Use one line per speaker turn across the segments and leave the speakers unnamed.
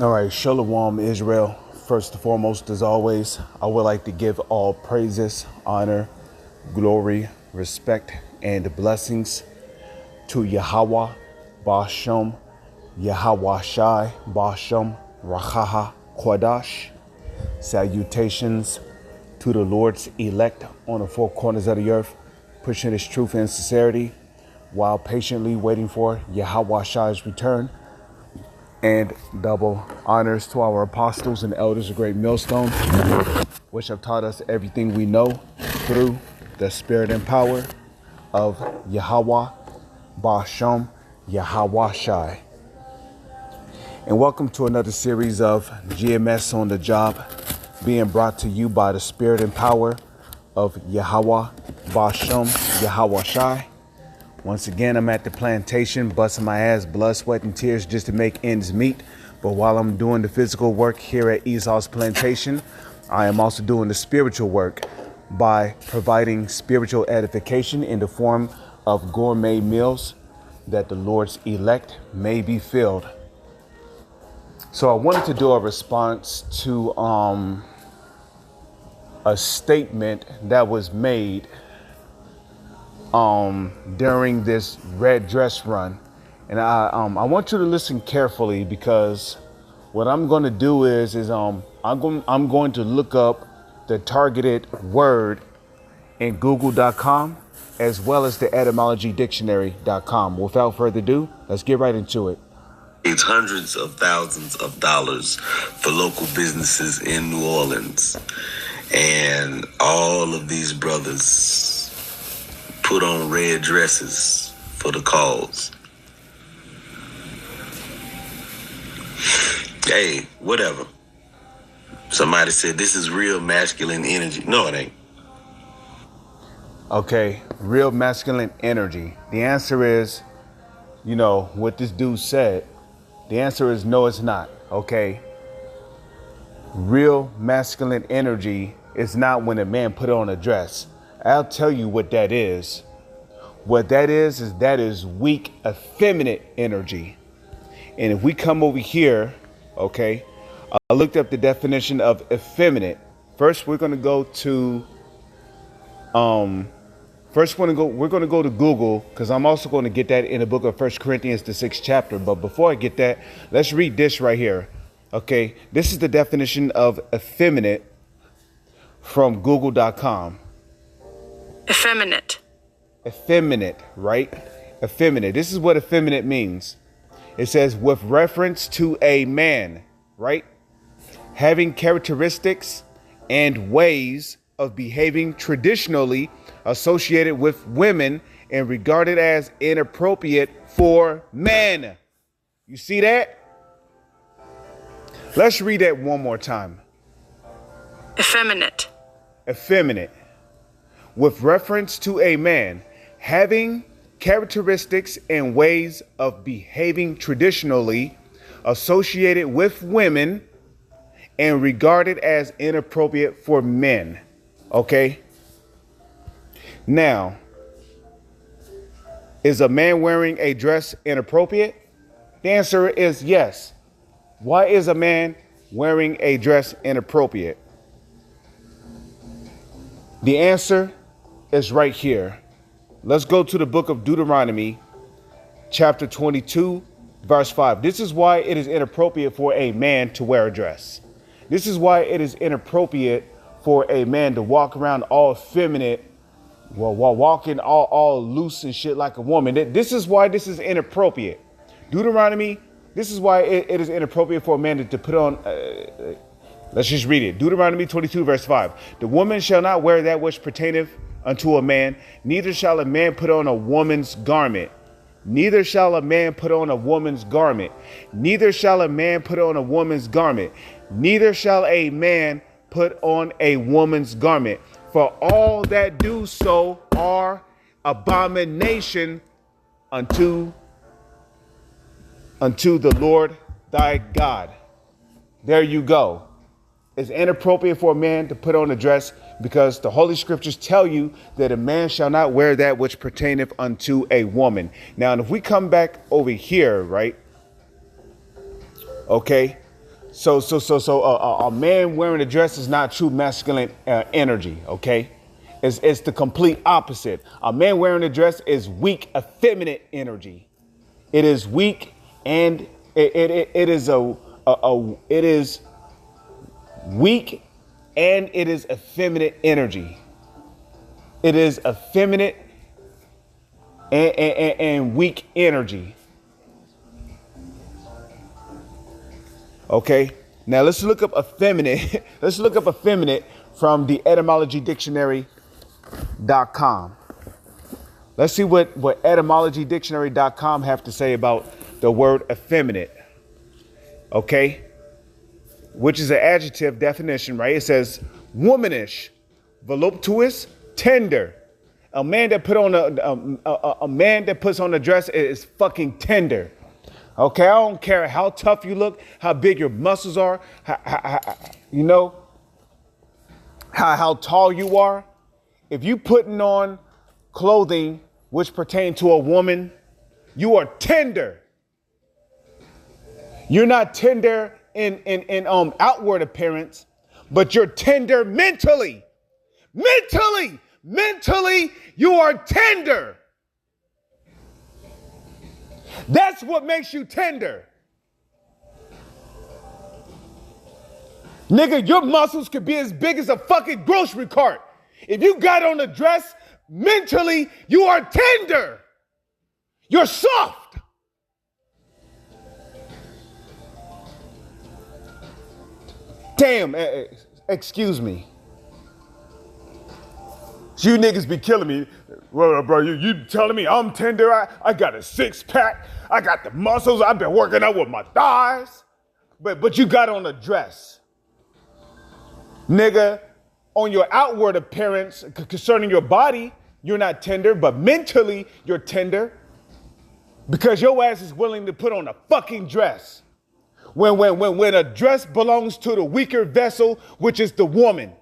All right, Shalom, Israel. First and foremost, as always, I would like to give all praises, honor, glory, respect, and blessings to Yahweh, Bashem, Yahweh Shai, Bashem, Rachaha, Kodash. Salutations to the Lord's elect on the four corners of the earth, pushing his truth and sincerity while patiently waiting for Yahweh Shai's return. And double honors to our apostles and elders of Great Millstone, which have taught us everything we know through the spirit and power of Yahweh, Bashem, Yahweh Shai. And welcome to another series of GMS on the Job, being brought to you by the spirit and power of Yahweh, Bashem, Yahweh Shai. Once again, I'm at the plantation, busting my ass, blood, sweat, and tears just to make ends meet. But while I'm doing the physical work here at Esau's plantation, I am also doing the spiritual work by providing spiritual edification in the form of gourmet meals that the Lord's elect may be filled. So I wanted to do a response to a statement that was made during this red dress run. And I want you to listen carefully, because what I'm going to do is I'm going to look up the targeted word in google.com as well as the etymologydictionary.com. Without further ado, let's get right into it.
It's hundreds of thousands of dollars for local businesses in New Orleans. And all of these brothers put on red dresses for the cause. Hey, whatever. Somebody said this is real masculine energy. No, it ain't.
Okay, real masculine energy. The answer is, what this dude said. The answer is no, it's not. Okay. Real masculine energy is not when a man put on a dress. I'll tell you what that is. What that is weak, effeminate energy. And if we come over here, okay, I looked up the definition of effeminate. First, we're going to go to, we're going to go to Google, because I'm also going to get that in the book of 1 Corinthians, the 6th chapter. But before I get that, let's read this right here. Okay, this is the definition of effeminate from google.com.
Effeminate.
Effeminate, right? Effeminate. This is what effeminate means. It says with reference to a man, right? Having characteristics and ways of behaving traditionally associated with women and regarded as inappropriate for men. You see that? Let's read that one more time.
Effeminate.
Effeminate. With reference to a man having characteristics and ways of behaving traditionally associated with women and regarded as inappropriate for men. Okay? Now, is a man wearing a dress inappropriate? The answer is yes. Why is a man wearing a dress inappropriate? The answer is right here. Let's go to the book of Deuteronomy, chapter 22, verse 5. This is why it is inappropriate for a man to wear a dress. This is why it is inappropriate for a man to walk around all effeminate, while walking all loose and shit like a woman. This is why this is inappropriate. Deuteronomy, this is why it is inappropriate for a man to put on... let's just read it. Deuteronomy 22, verse 5. The woman shall not wear that which pertaineth unto a man, neither shall a man put on a woman's garment. Neither shall a man put on a woman's garment. Neither shall a man put on a woman's garment. Neither shall a man put on a woman's garment. For all that do so are abomination unto the Lord thy God. There you go. It's inappropriate for a man to put on a dress because the Holy Scriptures tell you that a man shall not wear that which pertaineth unto a woman. Now, if we come back over here, right? Okay. A man wearing a dress is not true masculine energy, okay? It's the complete opposite. A man wearing a dress is weak, effeminate energy. It is weak, and it is weak, and it is effeminate energy. It is effeminate and weak energy. Okay, now let's look up effeminate. Let's look up effeminate from the etymologydictionary.com. Let's see what etymologydictionary.com have to say about the word effeminate. Okay, which is an adjective definition, right? It says womanish, voluptuous, tender. A man that puts on a dress is fucking tender. Okay, I don't care how tough you look, how big your muscles are, how tall you are. If you putting on clothing which pertain to a woman, you are tender. You're not tender in outward appearance, but you're tender mentally. Mentally, you are tender. That's what makes you tender. Nigga, your muscles could be as big as a fucking grocery cart. If you got on a dress, mentally, you are tender. You're soft. Damn, excuse me. You niggas be killing me. Well, bro, you telling me I'm tender? I got a six pack. I got the muscles. I've been working out with my thighs. But you got on a dress. Nigga, on your outward appearance concerning your body, you're not tender, but mentally you're tender. Because your ass is willing to put on a fucking dress. When a dress belongs to the weaker vessel, which is the woman.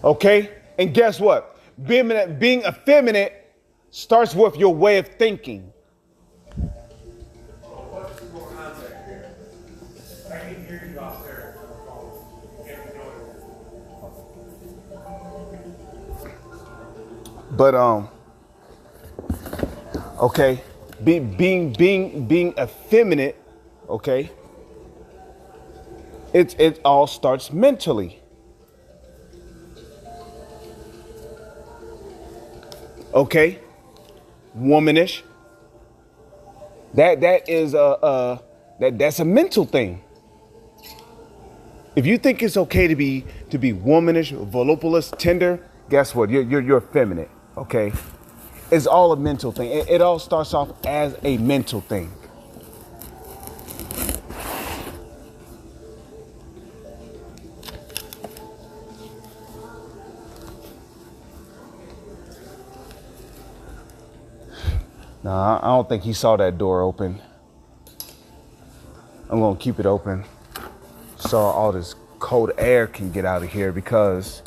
Okay? And guess what? Being effeminate starts with your way of thinking.
What's more contact here? I can hear you out there.
But okay, being effeminate, okay, it all starts mentally. Okay, womanish. That's a mental thing. If you think it's okay to be womanish, voluptuous, tender, guess what? You're effeminate. Okay, it's all a mental thing. It all starts off as a mental thing. Nah, I don't think he saw that door open. I'm gonna keep it open so all this cold air can get out of here, because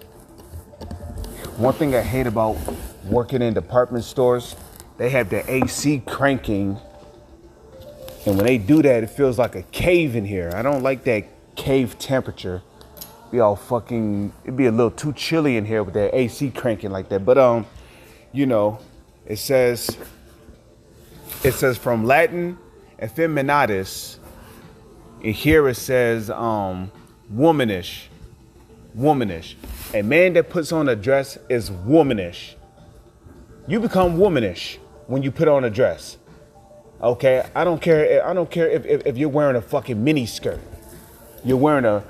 one thing I hate about working in department stores, they have the AC cranking, and when they do that, it feels like a cave in here. I don't like that cave temperature. It'd be a little too chilly in here with that AC cranking like that. But it says from Latin effeminatus, and here it says womanish. A man that puts on a dress is womanish. You become womanish when you put on a dress. Okay, I don't care if you're wearing a fucking mini skirt. You're wearing a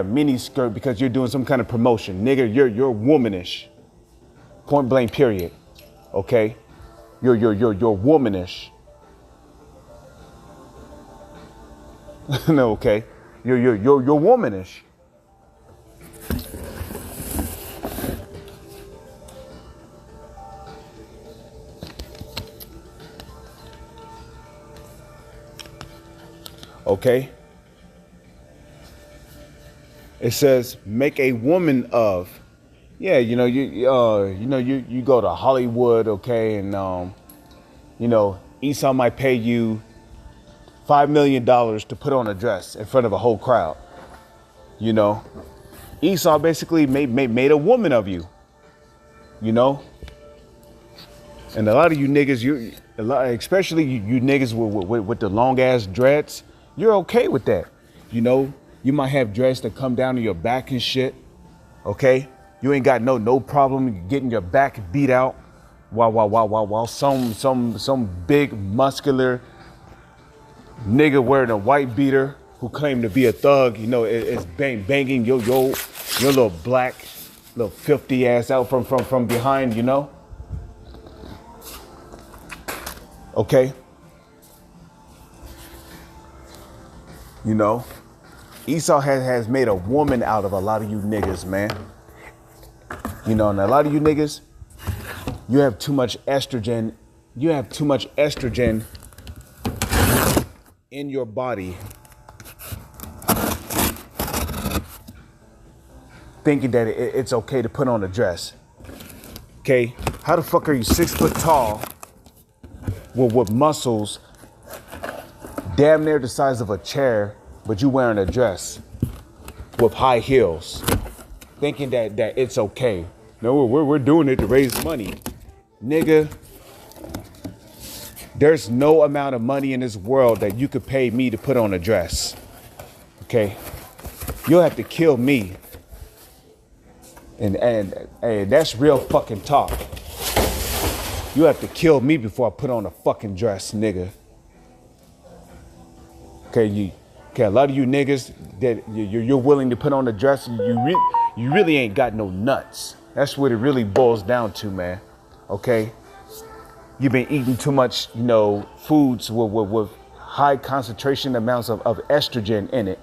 mini skirt because you're doing some kind of promotion. Nigga, you're womanish. Point blank period. Okay? You're womanish. No, okay. You're womanish. Okay? It says, make a woman of. yeah, you go to Hollywood, okay, and Esau might pay you $5 million to put on a dress in front of a whole crowd. You know, Esau basically made a woman of you. You know, and a lot of you niggas, especially you niggas with the long ass dreads, you're okay with that. You know, you might have dreads that come down to your back and shit. Okay, you ain't got no problem getting your back beat out while some big muscular nigga wearing a white beater who claimed to be a thug, is banging your little black, little filthy ass out from behind, Okay. Esau has made a woman out of a lot of you niggas, man. And a lot of you niggas, you have too much estrogen. You have too much estrogen in your body, thinking that it's okay to put on a dress. Okay, how the fuck are you 6 foot tall with muscles damn near the size of a chair, but you wearing a dress with high heels, thinking that it's okay? No, we're doing it to raise money, nigga. There's no amount of money in this world that you could pay me to put on a dress. Okay, you'll have to kill me. And that's real fucking talk. You have to kill me before I put on a fucking dress, nigga. Okay, a lot of you niggas that you're willing to put on a dress, you really ain't got no nuts. That's what it really boils down to, man. Okay, you've been eating too much, foods with high concentration amounts of estrogen in it.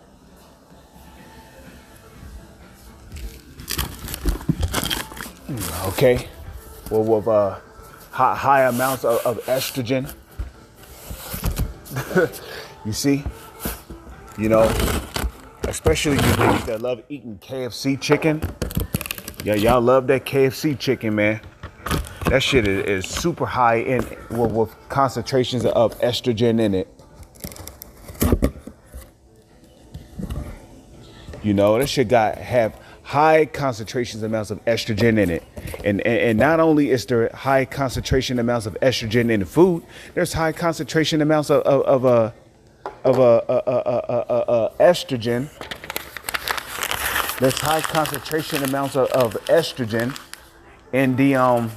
Okay, with high amounts of estrogen. You see, especially you niggas that love eating KFC chicken. Yeah, y'all love that KFC chicken, man. That shit is super high in with concentrations of estrogen in it. That shit have high concentrations amounts of estrogen in it. And not only is there high concentration amounts of estrogen in the food, there's high concentration amounts of estrogen. There's high concentration amounts of estrogen in the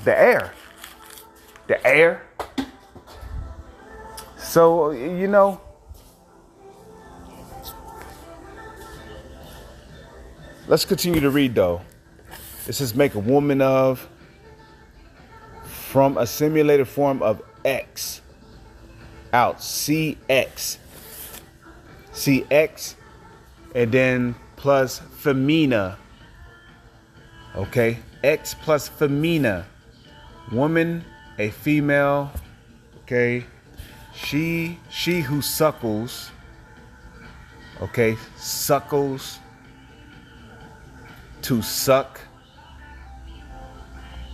air. The air. So, let's continue to read though. It says make a woman of from a simulated form of X out. CX. CX and then plus femina. Okay, X plus femina. Woman, a female. Okay, she who suckles. Okay, suckles. To suck.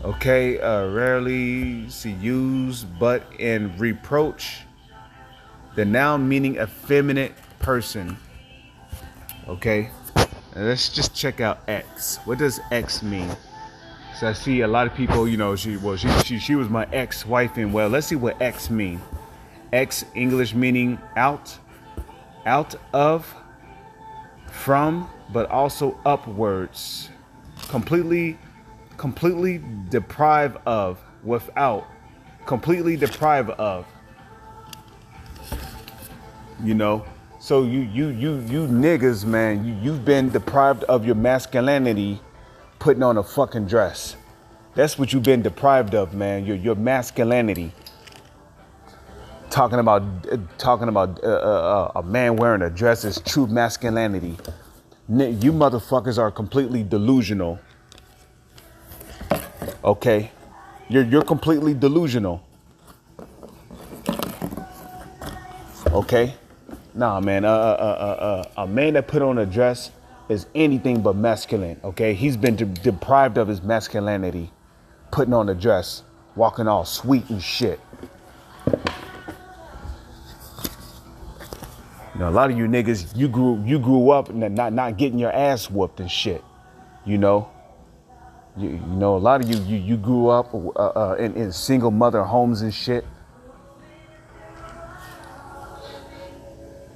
Okay, rarely see used but in reproach. The noun meaning effeminate person. Okay, now let's just check out X. What does X mean? So I see a lot of people, she was my ex-wife, and well, let's see what X mean. X, English meaning out of, from, but also upwards. Completely deprive of, without, completely deprive of. So you niggas, man, you've been deprived of your masculinity putting on a fucking dress. That's what you've been deprived of, man. Your masculinity. Talking about a man wearing a dress is true masculinity. You motherfuckers are completely delusional. Okay, you're completely delusional. Okay, nah, man. A man that put on a dress is anything but masculine. Okay, he's been deprived of his masculinity, putting on a dress, walking all sweet and shit. You know, a lot of you niggas, you grew up not getting your ass whooped and shit. You know, you know, a lot of you grew up in single mother homes and shit.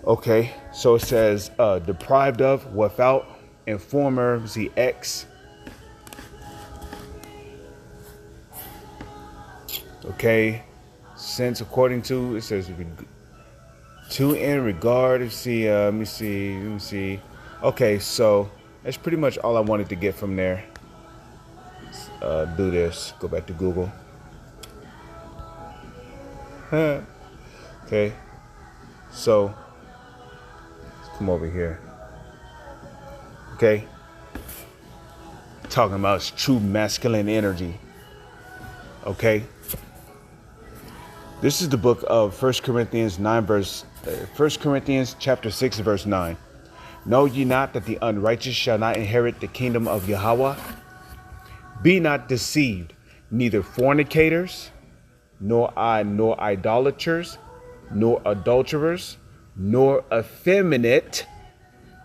Okay, so it says deprived of, without, informer, the ex. Okay, since according to, it says to in regard, let me see. Okay, so that's pretty much all I wanted to get from there. Do this, go back to Google. Okay, so let's come over here. Okay, talking about true masculine energy. Okay, this is the book of 1 Corinthians chapter 6 verse 9. Know ye not that the unrighteous shall not inherit the kingdom of Yahweh? Be not deceived, neither fornicators, nor idolaters, nor adulterers, nor effeminate,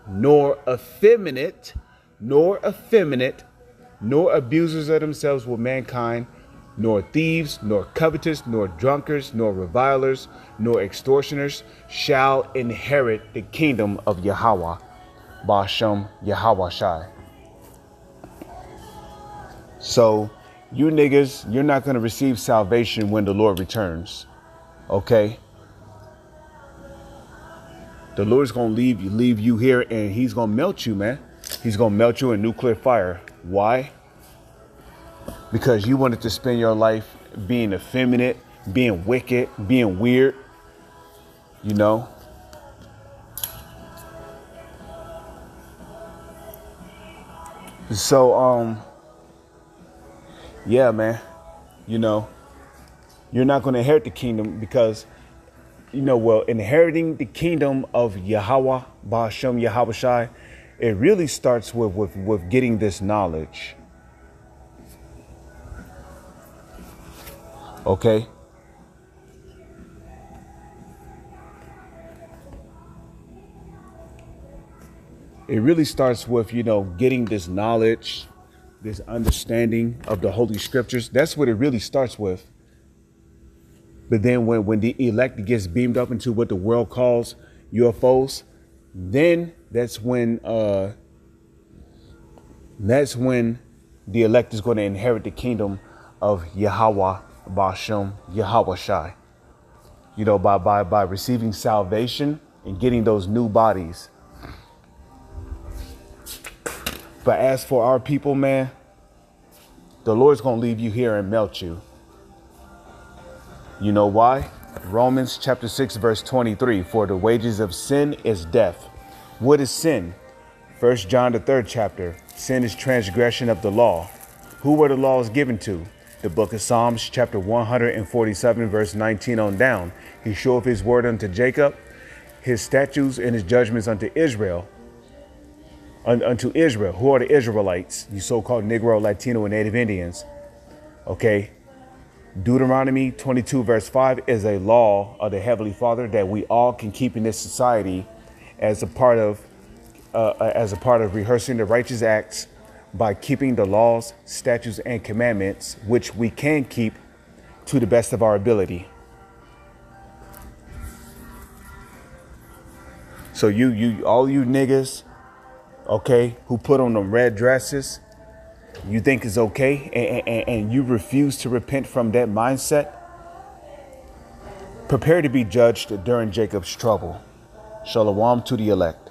nor abusers of themselves with mankind, nor thieves, nor covetous, nor drunkards, nor revilers, nor extortioners shall inherit the kingdom of Yahweh. Ba'ashem Yahweh Shai. So you niggas, you're not going to receive salvation when the Lord returns. Okay? The Lord's going to leave you here, and he's going to melt you, man. He's going to melt you in nuclear fire. Why? Because you wanted to spend your life being effeminate, being wicked, being weird, you know? So, yeah, man, you know, you're not going to inherit the kingdom because, you know, well, inheriting the kingdom of Yahweh, Ba'ashem Yahweh Shai, it really starts with getting this knowledge. Okay? It really starts with, you know, getting this knowledge, this understanding of the Holy Scriptures. That's what it really starts with. But then when the elect gets beamed up into what the world calls UFOs, then that's when the elect is going to inherit the kingdom of Yahweh, Ba'ashem, Yahweh Shai. You know, by receiving salvation and getting those new bodies. But as for our people, man, the Lord's going to leave you here and melt you. You know why? Romans chapter 6, verse 23. For the wages of sin is death. What is sin? 1 John, the 3rd chapter. Sin is transgression of the law. Who were the laws given to? The book of Psalms, chapter 147, verse 19 on down. He showeth his word unto Jacob, his statutes and his judgments unto Israel. Unto Israel. Who are the Israelites? You so-called Negro, Latino, and Native Indians. Okay. Deuteronomy 22 verse 5 is a law of the Heavenly Father that we all can keep in this society as a part of rehearsing the righteous acts by keeping the laws, statutes, and commandments, which we can keep to the best of our ability. So all you niggas, okay, who put on them red dresses, you think is okay, and you refuse to repent from that mindset, prepare to be judged during Jacob's trouble. Shalom to the elect.